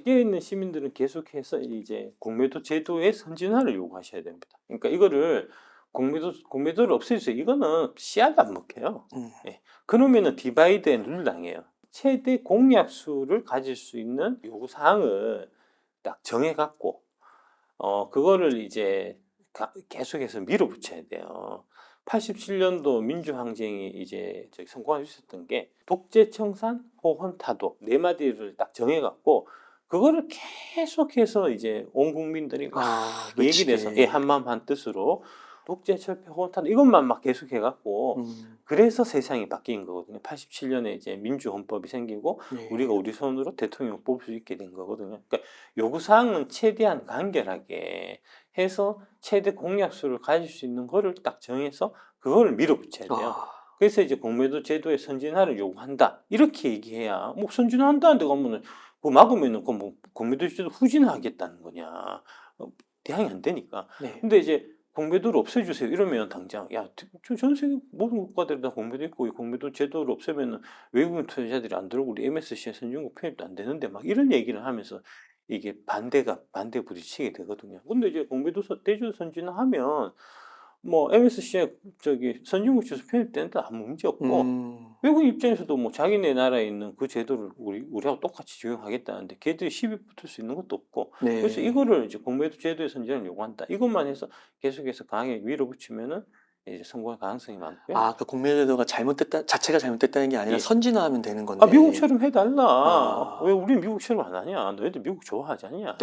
밖에 있는 시민들은 계속해서 이제 공매도 제도의 선진화를 요구하셔야 됩니다. 그러니까 이거를 공매도를 없애주세요. 이거는 씨앗 안 먹혀요. 예. 그러면은 디바이드 앤 룰 당해요. 최대 공약수를 가질 수 있는 요구 사항을 딱 정해갖고 그거를 이제 계속해서 밀어붙여야 돼요. 87년도 민주항쟁이 이제 성공할 수 있었던 게 독재, 청산, 호헌, 타도 네 마디를 딱 정해갖고 그거를 계속해서 이제 온 국민들이 막 얘기를 해서 한마음 한뜻으로 독재, 철폐, 호헌, 타도 이것만 막 계속해갖고 그래서 세상이 바뀐 거거든요. 87년에 이제 민주헌법이 생기고 우리가 우리 손으로 대통령 뽑을 수 있게 된 거거든요. 그러니까 요구사항은 최대한 간결하게 해서 최대 공약수를 가질 수 있는 거를 딱 정해서 그거를 밀어붙여야 돼요. 그래서 이제 공매도 제도의 선진화를 요구한다. 이렇게 얘기해야 뭐 선진화한다는데 가면은 그거 막으면은 그 뭐 공매도 제도 후진하겠다는 거냐. 대항이 안 되니까. 근데 이제 공매도를 없애주세요. 이러면 당장 전 세계 모든 국가들이 다 공매도 있고 이 공매도 제도를 없애면은 외국인 투자자들이 안 들어오고 우리 MSCI 선진국 편입도 안 되는데 막 이런 얘기를 하면서 이게 반대 부딪히게 되거든요. 근데 이제 공매도 대주 선진화하면 뭐 MSCI 선진국 지수 편입되는데 아무 문제 없고 외국인 입장에서도 뭐 자기네 나라에 있는 그 제도를 우리하고 똑같이 적용하겠다는데 걔들이 시비 붙을 수 있는 것도 없고 그래서 이거를 이제 공매도 제도의 선진화를 요구한다. 이것만 해서 계속해서 강하게 밀어붙이면은 이제 성공할 가능성이 많고요. 그 공매도가 자체가 잘못됐다는 게 아니라 선진화하면 되는 건데. 미국처럼 해달라. 왜 우리 미국처럼 안 하냐? 너희들 미국 좋아하지 않냐?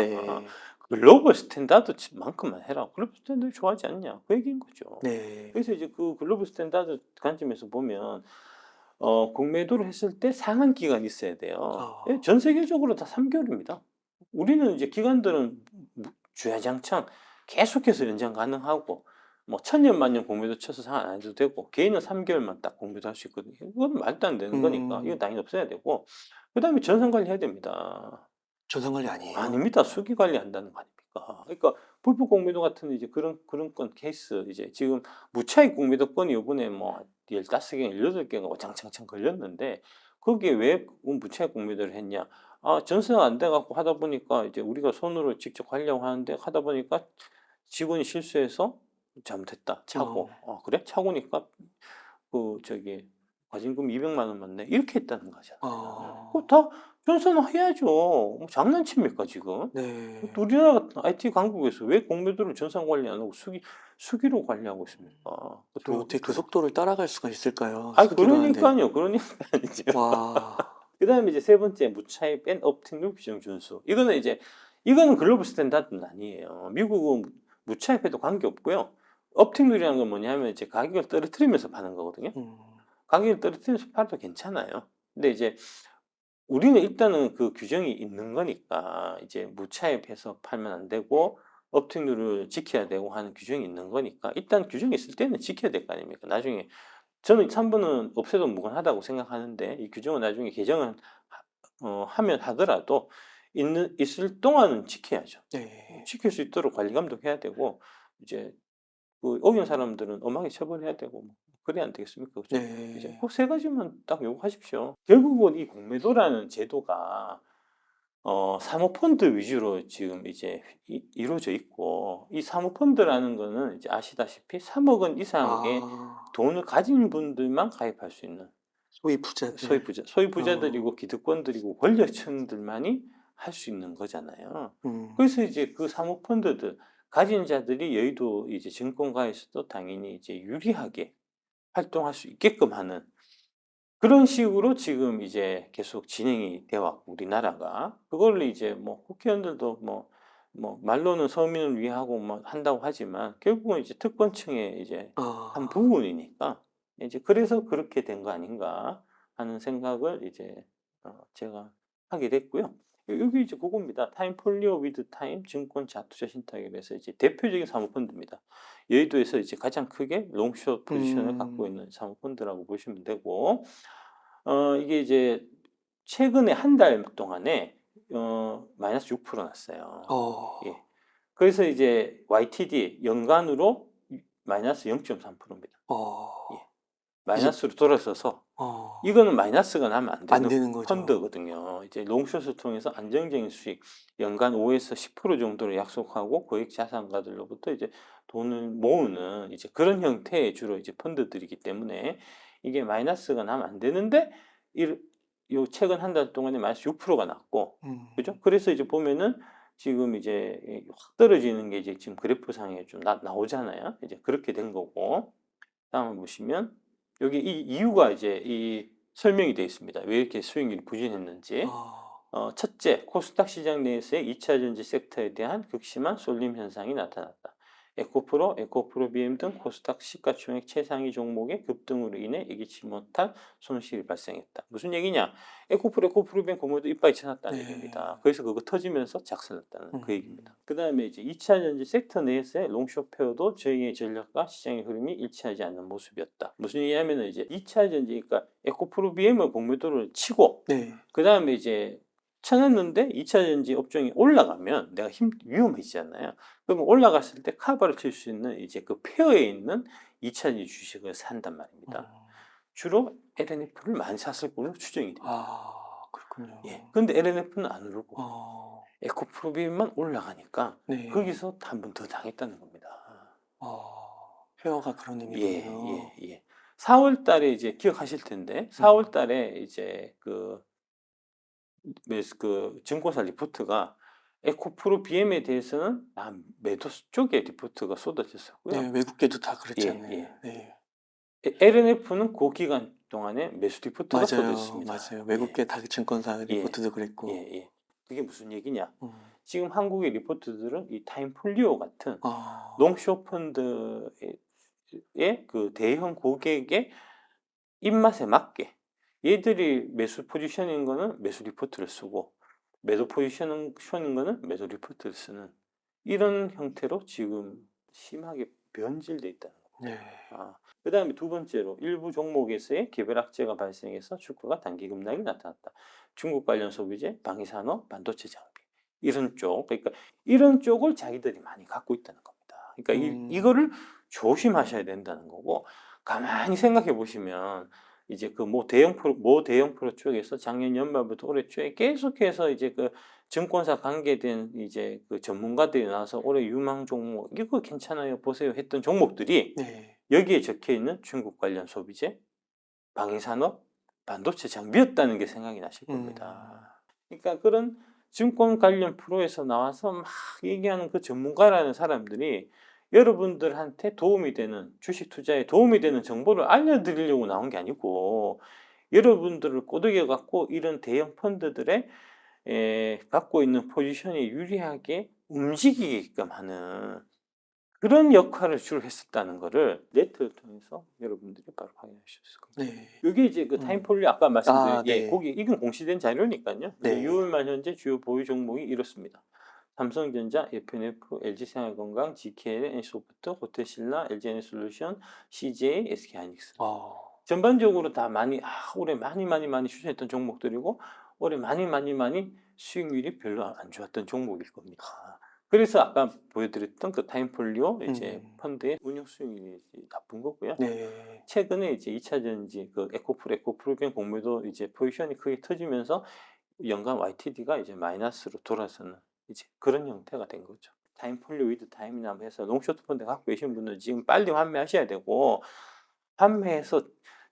글로벌 스탠다드만큼만 해라. 글로벌 스탠다드 좋아하지 않냐? 그 얘기인 거죠. 그래서 이제 그 글로벌 스탠다드 관점에서 보면 공매도를 했을 때 상한 기간이 있어야 돼요. 전 세계적으로 다 3개월입니다. 우리는 이제 기간들은 주야장창 계속해서 연장 가능하고 뭐 1000년 만년 공매도 쳐서 상한 안 해도 되고 개인은 3개월만 딱 공매도 할 수 있거든요. 이건 말도 안 되는 거니까 이건 당연히 없어야 되고 그다음에 전산 관리해야 됩니다. 전산 관리 아니에요? 아닙니다. 수기 관리한다는 거 아닙니까? 그러니까 불법 공매도 같은 이제 그런 건 케이스 이제 지금 무차익 공매도건이 이번에 뭐 15개, 18개가 와장창창 걸렸는데 거기에 왜 무차익 공매도를 했냐? 전세가 안 돼갖고 하다 보니까 이제 우리가 손으로 직접 관리하고 하는데 하다 보니까 직원이 실수해서 잘못했다. 차고. 그래? 차고니까 과징금 200만 원만 내. 이렇게 했다는 거잖아요. 그거 다 전산화 해야죠. 뭐 장난칩니까 지금? 우리나라 IT 강국에서 왜 공매도를 전산 관리 안 하고 수기로 관리하고 있습니까? 어떻게 그 속도를 따라갈 수가 있을까요? 그러니까요. 이제. 그다음에 이제 세 번째 무차익 뺀 업팅률 규정 준수. 이거는 글로벌 스탠다드는 아니에요. 미국은 무차익해도 관계 없고요. 업팅률이라는 건 뭐냐면 이제 가격을 떨어뜨리면서 파는 거거든요. 가격을 떨어뜨리면서 팔도 괜찮아요. 근데 이제 우리는 일단은 그 규정이 있는 거니까 이제 무차익해서 팔면 안 되고 업팅률을 지켜야 되고 하는 규정이 있는 거니까 일단 규정이 있을 때는 지켜야 될 거 아닙니까? 나중에 저는 3번은 없애도 무관하다고 생각하는데 이 규정은 나중에 개정을 하면 하더라도 있을 동안은 지켜야죠. 지킬 수 있도록 관리 감독해야 되고 이제 그 어긴 사람들은 엄하게 처벌해야 되고 그래야 안 되겠습니까? 그렇죠? 이제 그 세 가지만 딱 요구하십시오. 결국은 이 공매도라는 제도가 사모펀드 위주로 지금 이제 이루어져 있고 이 사모펀드라는 거는 이제 아시다시피 3억 원 이상의 돈을 가진 분들만 가입할 수 있는 소유부자들이고 기득권들이고 권력층들만이 할 수 있는 거잖아요. 그래서 이제 그 사모펀드들 가진 자들이 여의도 이제 증권가에서도 당연히 이제 유리하게 활동할 수 있게끔 하는 그런 식으로 지금 이제 계속 진행이 되어 왔고 우리나라가 그걸로 이제 뭐 국회의원들도 뭐 말로는 서민을 위하고 뭐 한다고 하지만 결국은 이제 특권층의 이제 한 부분이니까 이제 그래서 그렇게 된 거 아닌가 하는 생각을 이제 제가 하게 됐고요. 여기 이제 그겁니다. 타임폴리오 위드 타임 증권 자투자 신탁앱에서 이제 대표적인 사모펀드입니다. 여의도에서 이제 가장 크게 롱숏 포지션을 갖고 있는 사모펀드라고 보시면 되고, 이게 이제 최근에 한 달 동안에 마이너스 6% 났어요. 예. 그래서 이제 YTD 연간으로 마이너스 0.3%입니다. 예. 마이너스로 돌아서서 이거는 마이너스가 나면 안 안 되는 되는 거죠. 펀드거든요. 이제 롱숏을 통해서 안정적인 수익, 연간 5에서 10% 정도를 약속하고 고액 자산가들로부터 이제 돈을 모으는 이제 그런 형태의 주로 이제 펀드들이기 때문에 이게 마이너스가 나면 안 되는데 요 최근 한 달 동안에 마이너스 6%가 났고, 그죠? 그래서 이제 보면은 지금 이제 확 떨어지는 게 이제 지금 그래프상에 좀 나오잖아요. 이제 그렇게 된 거고, 다음을 보시면 여기 이 이유가 이제 이 설명이 되어 있습니다. 왜 이렇게 수익률이 부진했는지. 첫째, 코스닥 시장 내에서의 2차 전지 섹터에 대한 극심한 쏠림 현상이 나타났다. 에코프로, BM 등 코스닥 시가총액 최상위 종목의 급등으로 인해 예기치 못한 손실이 발생했다. 무슨 얘기냐? 에코프로, BM 공모도 이빠이 쳐놨다는 얘기입니다. 그래서 그거 터지면서 작살났다는 그 얘기입니다. 그 다음에 이제 2차 전지 섹터 내에서의 롱숏 페어도 저희의 전략과 시장의 흐름이 일치하지 않는 모습이었다. 무슨 얘기냐면은 이제 2차 전지, 그러니까 에코프로, BM의 공모도를 치고, 그 다음에 이제 쳐놨는데 2차 전지 업종이 올라가면 내가 위험해지잖아요. 그러면 올라갔을 때 카바를 칠 수 있는 이제 그 페어에 있는 2차 전지 주식을 산단 말입니다. 주로 LNF를 많이 샀을 걸로 추정이 됩니다. 그렇군요. 예. 근데 LNF는 안 오르고 에코프로비만 올라가니까 거기서 한 번 더 당했다는 겁니다. 페어가 그런 의미군요. 예. 4월 달에 이제 기억하실 텐데 4월 달에 이제 그 증권사 리포트가 에코프로 BM에 대해서는 매도 쪽에 리포트가 쏟아졌었고요. 네, 외국계도 다 그랬잖아요. LNF는 그 기간 동안에 매수 리포트가 쏟아졌습니다. 맞아요. 외국계 다 증권사 리포트도 그랬고. 그게 무슨 얘기냐? 지금 한국의 리포트들은 이 타임폴리오 같은 롱숏 펀드의 그 대형 고객의 입맛에 맞게 얘들이 매수 포지션인 거는 매수 리포트를 쓰고 매도 포지션인 거는 매도 리포트를 쓰는 이런 형태로 지금 심하게 변질돼 있다는 겁니다. 그 다음에 두 번째로 일부 종목에서의 개별 악재가 발생해서 주가가 단기 급락이 나타났다. 중국 관련 소비재, 방위산업, 반도체 장비 이런 쪽, 그러니까 이런 쪽을 자기들이 많이 갖고 있다는 겁니다. 그러니까 이거를 조심하셔야 된다는 거고, 가만히 생각해 보시면 이제 그 모 대형 프로 쪽에서 작년 연말부터 올해 초에 계속해서 이제 그 증권사 관계된 이제 그 전문가들이 나와서 올해 유망 종목 이거 괜찮아요 보세요 했던 종목들이 여기에 적혀 있는 중국 관련 소비재, 방위산업, 반도체 장비였다는 게 생각이 나실 겁니다. 그러니까 그런 증권 관련 프로에서 나와서 막 얘기하는 그 전문가라는 사람들이 여러분들한테 도움이 되는 주식 투자에 도움이 되는 정보를 알려드리려고 나온 게 아니고 여러분들을 꼬드겨 갖고 이런 대형 펀드들의 갖고 있는 포지션이 유리하게 움직이게끔 하는 그런 역할을 주로 했었다는 거를 네트를 통해서 여러분들이 바로 확인하실 수 있을 겁니다. 여기 이제 그 타임폴리오 아까 말씀드린 거기 이건 공시된 자료니까요. 6월 말 현재 주요 보유 종목이 이렇습니다. 삼성전자, FNF, LG생활건강, GKL, NC소프트, 호텔신라, LG에너지솔루션, CJ, SK하이닉스. 전반적으로 다 올해 많이 추천했던 종목들이고 올해 많이 수익률이 별로 안 좋았던 종목일 겁니다. 그래서 아까 보여드렸던 그 타임폴리오 이제 펀드의 운용 수익률이 나쁜 거고요. 최근에 이제 2차 전지 그 에코프로비엠 공매도 이제 포지션이 크게 터지면서 연간 YTD가 이제 마이너스로 돌아서는 이제 그런 형태가 된 거죠. 타임폴리오 위드 타임이나 해서 롱숏 펀드 갖고 계신 분들 지금 빨리 판매하셔야 되고, 판매해서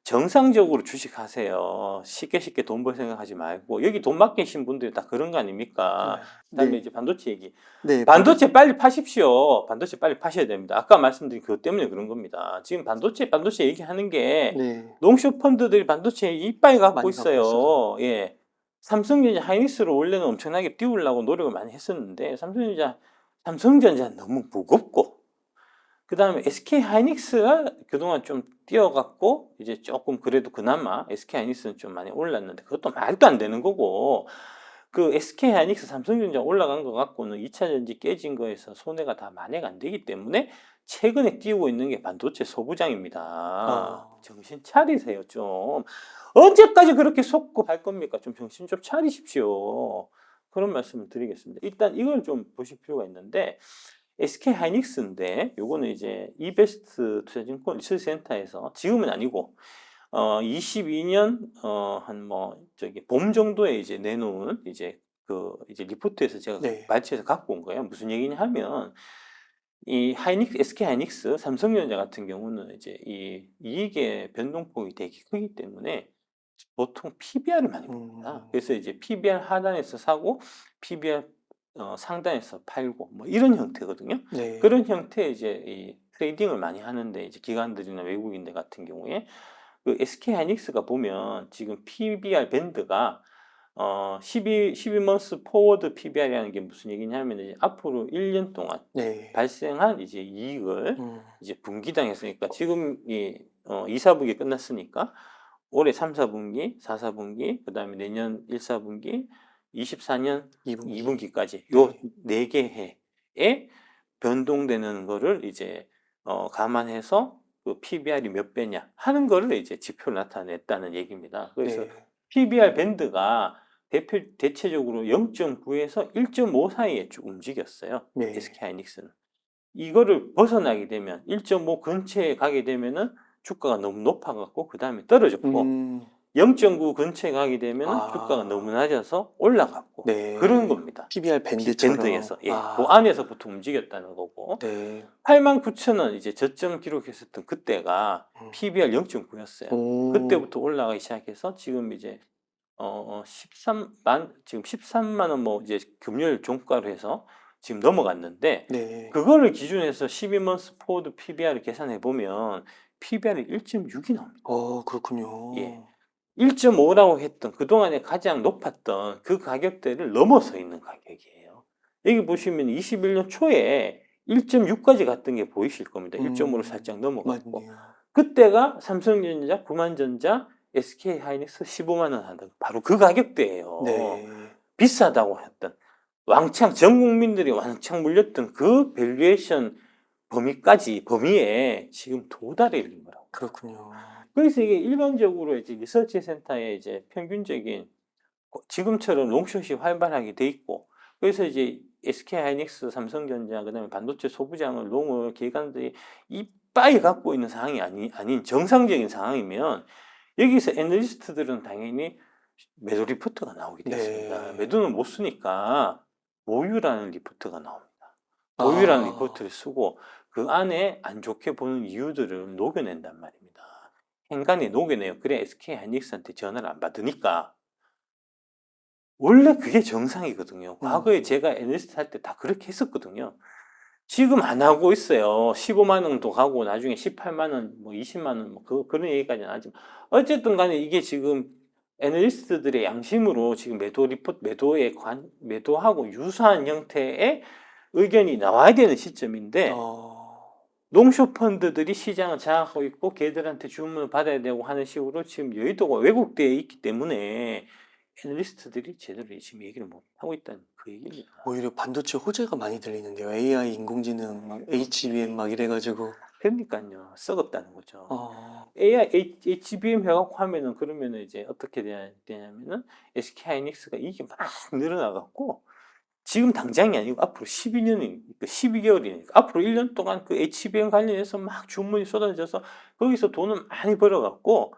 정상적으로 주식하세요. 쉽게 돈 벌 생각하지 말고. 여기 돈 맡기신 분들이 다 그런 거 아닙니까? 그다음에 이제 반도체 얘기. 반도체 빨리 파십시오. 반도체 빨리 파셔야 됩니다. 아까 말씀드린 그것 때문에 그런 겁니다. 지금 반도체 얘기하는 게 롱숏 펀드들이 반도체 이빨 갖고 있어요. 삼성전자 하이닉스를 원래는 엄청나게 띄우려고 노력을 많이 했었는데 삼성전자는 너무 무겁고, 그 다음에 SK하이닉스가 그동안 좀 뛰어갖고 이제 조금 그래도 그나마 SK하이닉스는 좀 많이 올랐는데 그것도 말도 안 되는 거고, 그 SK하이닉스 삼성전자 올라간 거 갖고는 2차 전지 깨진 거에서 손해가 다 만회가 안 되기 때문에 최근에 띄우고 있는 게 반도체 소부장입니다. 정신 차리세요 좀. 언제까지 그렇게 속고 갈 겁니까? 좀 정신 좀 차리십시오. 그런 말씀을 드리겠습니다. 일단 이걸 좀 보실 필요가 있는데, SK하이닉스인데 요거는 이제 이베스트 투자증권 리서치센터에서 지금은 아니고 22년 한 저기 봄 정도에 이제 내놓은 이제 이제 리포트에서 제가 네. 발췌해서 갖고 온 거예요. 무슨 얘기냐 하면 이 SK 하이닉스, 삼성전자 같은 경우는 이제 이 이익의 변동폭이 되게 크기 때문에 보통 PBR을 많이 봅니다. 그래서 이제 PBR 하단에서 사고 PBR 상단에서 팔고 뭐 이런 형태거든요. 네. 그런 형태의 이제 이 트레이딩을 많이 하는데 이제 기관들이나 외국인들 같은 경우에 그 SK 하이닉스가 보면 지금 PBR 밴드가 12months 포워드 PBR이라는 게 무슨 얘기냐면 이제 앞으로 1년 동안 네. 발생한 이제 이익을 이제 분기당 했으니까 지금 2, 4분기 끝났으니까 올해 3, 4분기, 4, 4분기, 그다음에 내년 1, 4분기, 24년 2분기까지 요 네 개 해에 변동되는 거를 이제 감안해서 그 PBR이 몇 배냐 하는 거를 이제 지표로 나타냈다는 얘기입니다. 그래서 네. PBR 밴드가 대체적으로 0.9에서 1.5 사이에 쭉 움직였어요. 네. SK 하이닉스는. 이거를 벗어나게 되면 1.5 근처에 가게 되면은 주가가 너무 높아갖고 그 다음에 떨어졌고 0.9 근처에 가게 되면 주가가 너무 낮아서 올라갔고 네. 그런 겁니다. PBR 밴드처럼. 밴드에서 그 안에서부터 움직였다는 거고 네. 89,000원 이제 저점 기록했었던 그때가 PBR 0.9였어요. 그때부터 올라가기 시작해서 지금 이제 13만 원 뭐 이제 금요일 종가로 해서 지금 넘어갔는데 네. 그거를 기준해서 12months 포워드 PBR을 계산해 보면 PBR이 1.6이 나옵니다. 그렇군요. 예. 1.5라고 했던 그동안에 가장 높았던 그 가격대를 넘어서 있는 가격이에요. 여기 보시면 21년 초에 1.6까지 갔던 게 보이실 겁니다. 1.5를 살짝 넘어갔고 맞네요. 그때가 삼성전자, 구만전자, SK 하이닉스 15만 원 한다. 바로 그 가격대예요. 네. 비싸다고 했던 왕창 전 국민들이 왕창 물렸던 그 밸류에이션 범위에 지금 도달해 있는 거라고. 그렇군요. 그래서 이게 일반적으로 이제 리서치 센터에 이제 평균적인 지금처럼 롱숏이 활발하게 돼 있고 그래서 이제 SK 하이닉스, 삼성전자, 그다음에 반도체 소부장을 롱을 기관들이 이빠이 갖고 있는 상황이 아닌 정상적인 상황이면 여기서 애널리스트들은 당연히 매도 리포트가 나오게 되었습니다. 네. 매도는 못 쓰니까 모유라는 리포트가 나옵니다. 모유라는 리포트를 쓰고 그 안에 안 좋게 보는 이유들을 녹여낸단 말입니다. 행간에 녹여내요. 그래 SK 하이닉스한테 전화를 안 받으니까 원래 그게 정상이거든요. 과거에 제가 애널리스트 할 때 다 그렇게 했었거든요. 지금 안 하고 있어요. 15만 원도 가고 나중에 18만 원, 뭐 20만 원, 뭐 그런 얘기까지는 하지만 어쨌든 간에 이게 지금 애널리스트들의 양심으로 지금 매도하고 유사한 형태의 의견이 나와야 되는 시점인데 롱숏 펀드들이 시장을 장악하고 있고 걔들한테 주문을 받아야 되고 하는 식으로 지금 여의도가 왜곡되어 있기 때문에 애널리스트들이 제대로 지금 얘기를 못 하고 있다는 그 얘기입니다. 오히려 반도체 호재가 많이 들리는데요. AI, 인공지능, 막 HBM 막 이래가지고. 그러니까요. 썩었다는 거죠. AI, HBM 해갖고 하면은 그러면은 이제 어떻게 되냐면은 SK 하이닉스가 이게 막 늘어나갖고 지금 당장이 아니고 앞으로 12개월이니까 앞으로 1년 동안 그 HBM 관련해서 막 주문이 쏟아져서 거기서 돈을 많이 벌어갖고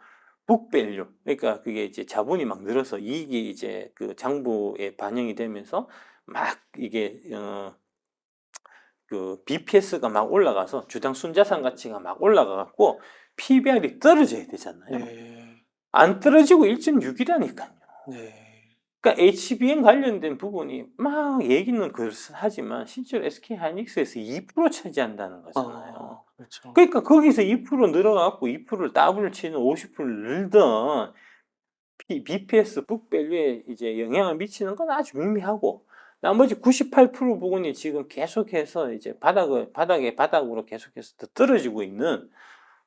북밸류 그러니까 그게 이제 자본이 막 늘어서 이익이 이제 그 장부에 반영이 되면서 막 이게 그 BPS가 막 올라가서 주당 순자산 가치가 막 올라가갖고 PBR이 떨어져야 되잖아요. 네. 안 떨어지고 1.6이라니까요. 네. 그러니까 HBM 관련된 부분이 막 얘기는 하지만 실제로 SK 하이닉스에서 2% 차지한다는 거잖아요. 그렇죠. 그러니까 거기서 2% 늘어갖고 2%를 더블 치는 50%를 늘던 BPS 북밸류에 이제 영향을 미치는 건 아주 미미하고 나머지 98% 부분이 지금 계속해서 이제 바닥으로 계속해서 더 떨어지고 있는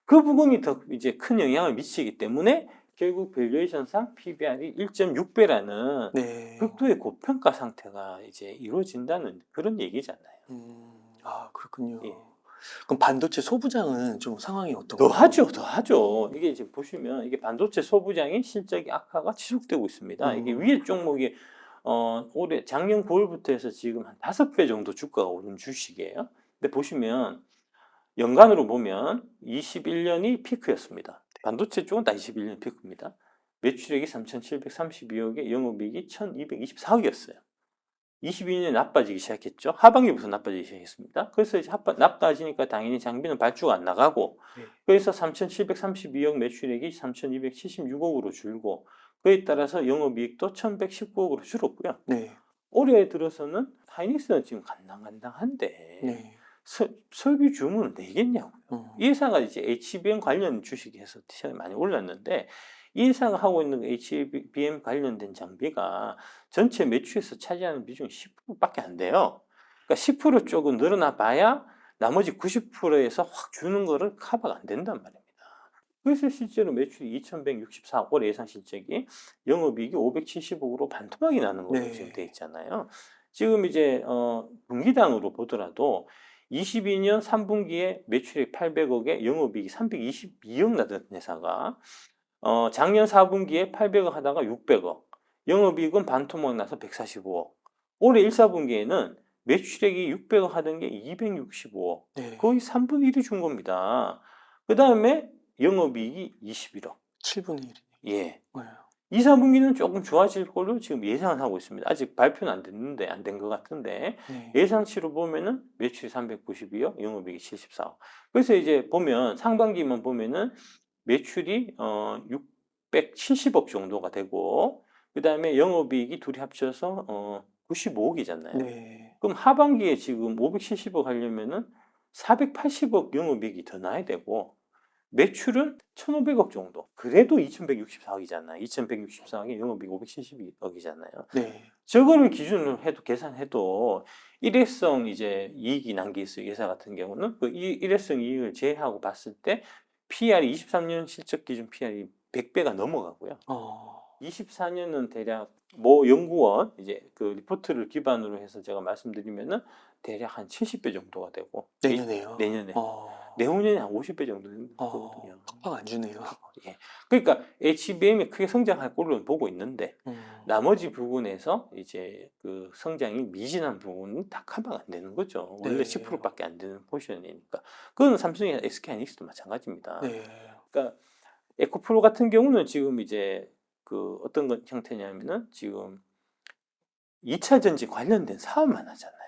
그 부분이 더 이제 큰 영향을 미치기 때문에 결국 밸류에이션상 PBR이 1.6배라는 극도의 고평가 상태가 이제 이루어진다는 그런 얘기잖아요. 그렇군요. 예. 그럼 반도체 소부장은 좀 상황이 어떤가요? 더 하죠. 이게 이제 보시면 이게 반도체 소부장의 실적의 악화가 지속되고 있습니다. 이게 위에 종목이 올해 작년 9월부터 해서 지금 한 5배 정도 주가가 오른 주식이에요. 근데 보시면 연간으로 보면 21년이 피크였습니다. 반도체 쪽은 다 21년 피크입니다. 매출액이 3,732억에 영업이익이 1,224억이었어요. 22년에 나빠지기 시작했죠. 하반기부터 나빠지기 시작했습니다. 그래서 이제 나빠지니까 당연히 장비는 발주가 안 나가고, 네. 그래서 3,732억 매출액이 3,276억으로 줄고, 그에 따라서 영업이익도 1,119억으로 줄었고요. 네. 올해 들어서는 하이닉스는 지금 간당간당한데 네. 설비 주문을 내겠냐고요. 이 회사가 이제 HBM 관련 주식에서 많이 올랐는데, 이 회사가 하고 있는 HBM 관련된 장비가 전체 매출에서 차지하는 비중이 10%밖에 안 돼요. 그러니까 10% 쪽은 늘어나 봐야 나머지 90%에서 확 주는 거를 커버가 안 된단 말입니다. 그래서 실제로 매출이 2,164억, 올해 예상 실적이 영업이익이 570억으로 반토막이 나는 걸로 네. 지금 돼 있잖아요. 지금 이제 분기당으로 보더라도 22년 3분기에 매출이 800억에 영업이익이 322억 나던 회사가 작년 4분기에 800억 하다가 600억, 영업이익은 반토막 나서 145억, 올해 1, 4분기에는 매출액이 600억 하던 게 265억, 네. 거의 3분의 1이 준 겁니다. 그 다음에 영업이익이 21억. 7분의 1. 예. 네. 2, 4분기는 조금 좋아질 걸로 지금 예상을 하고 있습니다. 아직 발표는 안 됐는데, 안 된 것 같은데, 네. 예상치로 보면은 매출이 392억, 영업이익이 74억. 그래서 이제 보면, 상반기만 보면은 매출이 670억 정도가 되고, 그 다음에 영업이익이 둘이 합쳐서 95억이잖아요. 네. 그럼 하반기에 지금 570억 하려면은 480억 영업이익이 더 나야 되고, 매출은 1,500억 정도. 그래도 2,164억이잖아요. 2,164억에 영업이익 572억이잖아요. 네. 저거를 기준으로 해도 계산해도 일회성 이제 이익이 난 게 있어요. 회사 같은 경우는 그 일회성 이익을 제외하고 봤을 때 PR이 23년 실적 기준 PR이 100배가 넘어가고요. 24년은 대략 모 연구원 이제 그 리포트를 기반으로 해서 제가 말씀드리면은 대략 한 70배 정도가 되고 내년에요. 내년에 내후년에 한 50배 정도 되는 거거든요. 팍 안 주네요. 예. 그러니까 HBM이 크게 성장할 걸로 보고 있는데 나머지 부분에서 이제 그 성장이 미진한 부분은 다 커버가 안 되는 거죠. 원래 네. 10%밖에 안 되는 포션이니까. 그건 삼성이나 SK하이닉스도 마찬가지입니다. 네. 그러니까 에코프로 같은 경우는 지금 이제 그 어떤 형태냐면은 지금 2차 전지 관련된 사업만 하잖아요.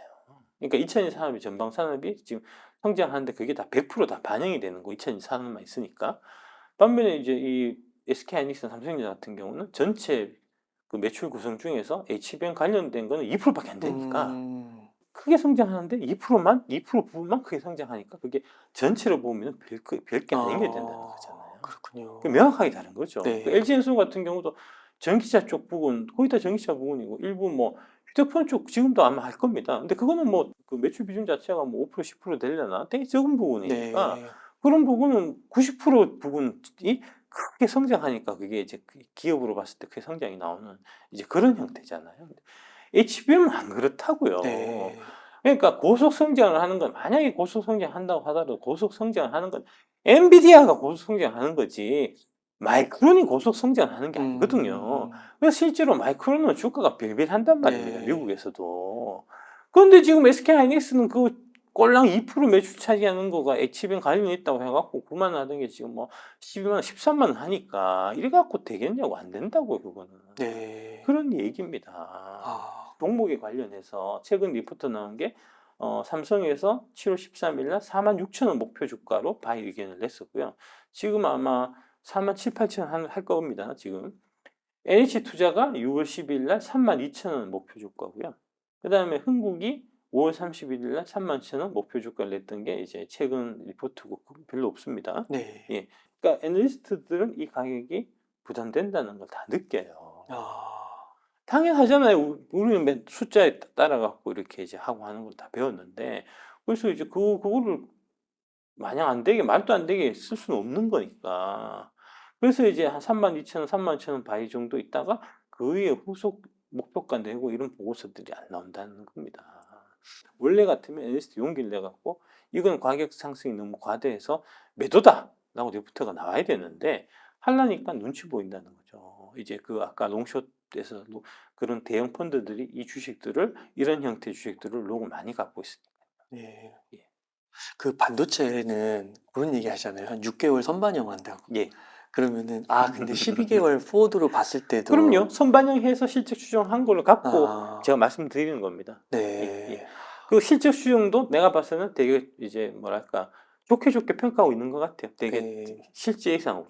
그러니까 2차 전지 산업이 전방 산업이 지금 성장하는데 그게 다 100% 반영이 되는 거 2차 전지 산업만 있으니까. 반면에 이제 이 SK하이닉스나 삼성전자 같은 경우는 전체 그 매출 구성 중에서 HBM 관련된 거는 2%밖에 안 되니까 크게 성장하는데 2% 부분만 크게 성장하니까 그게 전체로 보면 별게 아닌 게 된다는 거잖아요. 그렇군요. 명확하게 다른 거죠. 네. 그 LG엔솔 같은 경우도 전기차 쪽 부분 거의 다 전기차 부분이고 일부 뭐 휴대폰 쪽 지금도 아마 할 겁니다. 근데 그거는 뭐 그 매출 비중 자체가 뭐 5% 10% 되려나 되게 적은 부분이니까 네. 그런 부분은 90% 부분이 크게 성장하니까 그게 이제 기업으로 봤을 때 크게 성장이 나오는 이제 그런 형태잖아요. HBM은 안 그렇다고요. 네. 그러니까 고속 성장을 하는 건 만약에 고속 성장한다고 하더라도 고속 성장을 하는 건 엔비디아가 고속 성장하는 거지 마이크론이 고속 성장하는 게 아니거든요. 그래서 실제로 마이크론은 주가가 빌빌한단 말입니다. 네. 미국에서도. 그런데 지금 SK하이닉스는 그 꼴랑 2% 매출 차지하는 거가 HBM 관련이 있다고 해갖고 9만 원 하던 게 지금 뭐 12만 원, 13만 원 하니까 이래 갖고 되겠냐고 안 된다고요, 그거는. 네. 그런 얘기입니다. 종목에 관련해서 최근 리포트 나온 게 삼성에서 7월 13일 날 46,000원 목표 주가로 바이 의견을 냈었고요. 지금 아마 47,000, 8,000원 할 겁니다. 지금 NH투자가 6월 12일 날 32,000원 목표 주가고요. 그 다음에 흥국이 5월 31일 날 31,000원 목표 주가를 냈던 게 이제 최근 리포트고 별로 없습니다. 네. 예. 그러니까 애널리스트들은 이 가격이 부담된다는 걸 다 느껴요. 당연하잖아요. 우리는 숫자에 따라갖고 이렇게 이제 하고 하는 걸 다 배웠는데, 그래서 이제 그거를 마냥 안 되게, 말도 안 되게 쓸 수는 없는 거니까. 그래서 이제 한 32,000원, 32,000원 바이 정도 있다가 그 위에 후속 목표가 내고 이런 보고서들이 안 나온다는 겁니다. 원래 같으면 애널리스트 용기를 내갖고 이건 가격 상승이 너무 과대해서 매도다! 라고 리포트가 나와야 되는데, 하려니까 눈치 보인다는 거죠. 이제 그 아까 롱숏에서 그런 대형 펀드들이 이 주식들을 이런 형태의 주식들을 롱을 많이 갖고 있습니다. 네. 예. 그 반도체는 그런 얘기 하잖아요. 한 6개월 선반영 한다고. 예. 그러면은 근데 12개월 포워드로 봤을 때도 그럼요. 선반영해서 실적 추정한 걸로 갖고 아, 제가 말씀드리는 겁니다. 네. 예. 그 실적 추정도 내가 봐서는 되게 이제 뭐랄까 좋게 평가하고 있는 것 같아요. 되게 네. 실제 이상으로.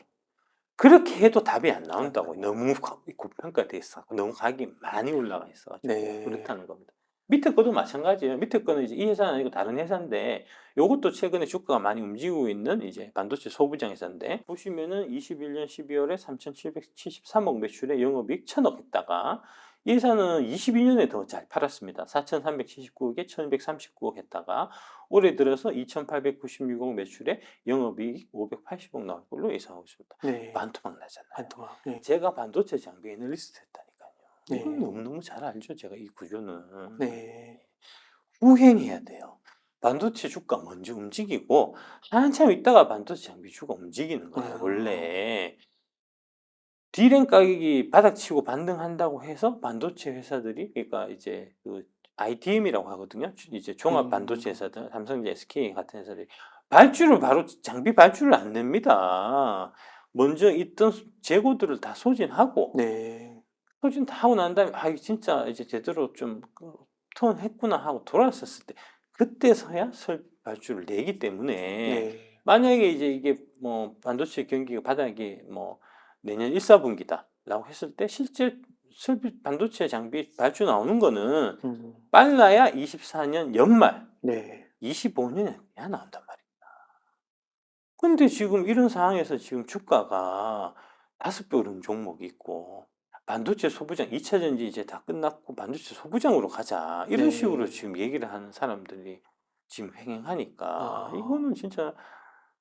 그렇게 해도 답이 안 나온다고. 너무 고평가돼 있어. 너무 가격이 많이 올라가 있어가지고 네. 그렇다는 겁니다. 밑에 거도 마찬가지예요. 밑에 거는 이제 이 회사는 아니고 다른 회사인데 요것도 최근에 주가가 많이 움직이고 있는 이제 반도체 소부장 회사인데 보시면은 21년 12월에 3,773억 매출에 영업이익 1,000억 했다가 이 회사는 22년에 더 잘 팔았습니다. 4,379억에 1,239억 했다가 올해 들어서 2,896억 매출에 영업이익 580억 나올 걸로 예상하고 있습니다. 네. 반토막 나잖아요. 반토막. 네. 제가 반도체 장비 애널리스트 했다니까요. 네. 이건 너무너무 잘 알죠. 제가 이 구조는. 네. 후행해야 돼요. 반도체 주가 먼저 움직이고 한참 있다가 반도체 장비 주가 움직이는 거예요. 원래. D램 가격이 바닥치고 반등한다고 해서 반도체 회사들이 그러니까 이제 그 IDM이라고 하거든요. 이제 종합 반도체 회사들, 삼성전자, SK 같은 회사들이 발주를 바로 장비 발주를 안 냅니다. 먼저 있던 재고들을 다 소진하고 네. 소진 다 하고 난 다음에 이거 진짜 이제 제대로 좀 턴했구나 하고 돌아섰을 때 그때서야 발주를 내기 때문에 네. 만약에 이제 이게 뭐 반도체 경기가 바닥이 뭐 내년 1, 4분기다라고 했을 때 실제 반도체 장비 발주 나오는 거는 빨라야 24년 연말, 네. 25년에 나온단 말이에요. 근데 지금 이런 상황에서 지금 주가가 5배 오른 종목이 있고 반도체 소부장 2차 전지 이제 다 끝났고 반도체 소부장으로 가자 이런 네. 식으로 지금 얘기를 하는 사람들이 지금 횡행하니까 이거는 진짜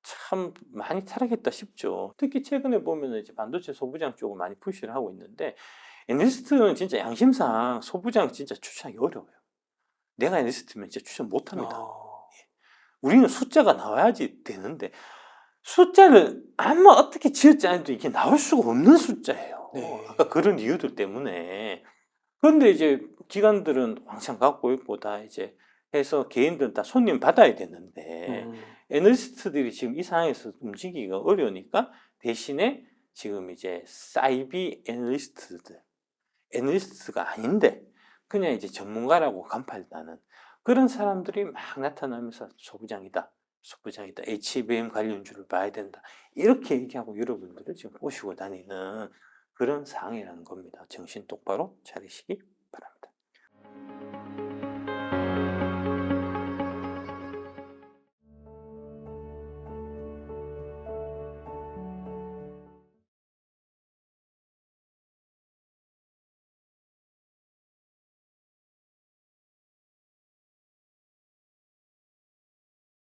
참 많이 타락했다 싶죠. 특히 최근에 보면 이제 반도체 소부장 쪽을 많이 푸시를 하고 있는데 애널리스트는 진짜 양심상 소부장 진짜 추천하기 어려워요. 내가 애널리스트면 진짜 추천 못합니다. 우리는 숫자가 나와야지 되는데 숫자를 아마 어떻게 지었지 않아도 이게 나올 수가 없는 숫자예요. 네. 아까 그런 이유들 때문에. 그런데 이제 기관들은 왕창 갖고 있고 다 이제 해서 개인들은 다 손님 받아야 되는데 애널리스트들이 지금 이 상황에서 움직이기가 어려우니까 대신에 지금 이제 사이비 애널리스트가 아닌데 그냥 이제 전문가라고 간판나는 그런 사람들이 막 나타나면서 소부장이다. HBM 관련주를 봐야 된다. 이렇게 얘기하고 여러분들을 지금 꼬시고 다니는 그런 상황이라는 겁니다. 정신 똑바로 차리시기 바랍니다.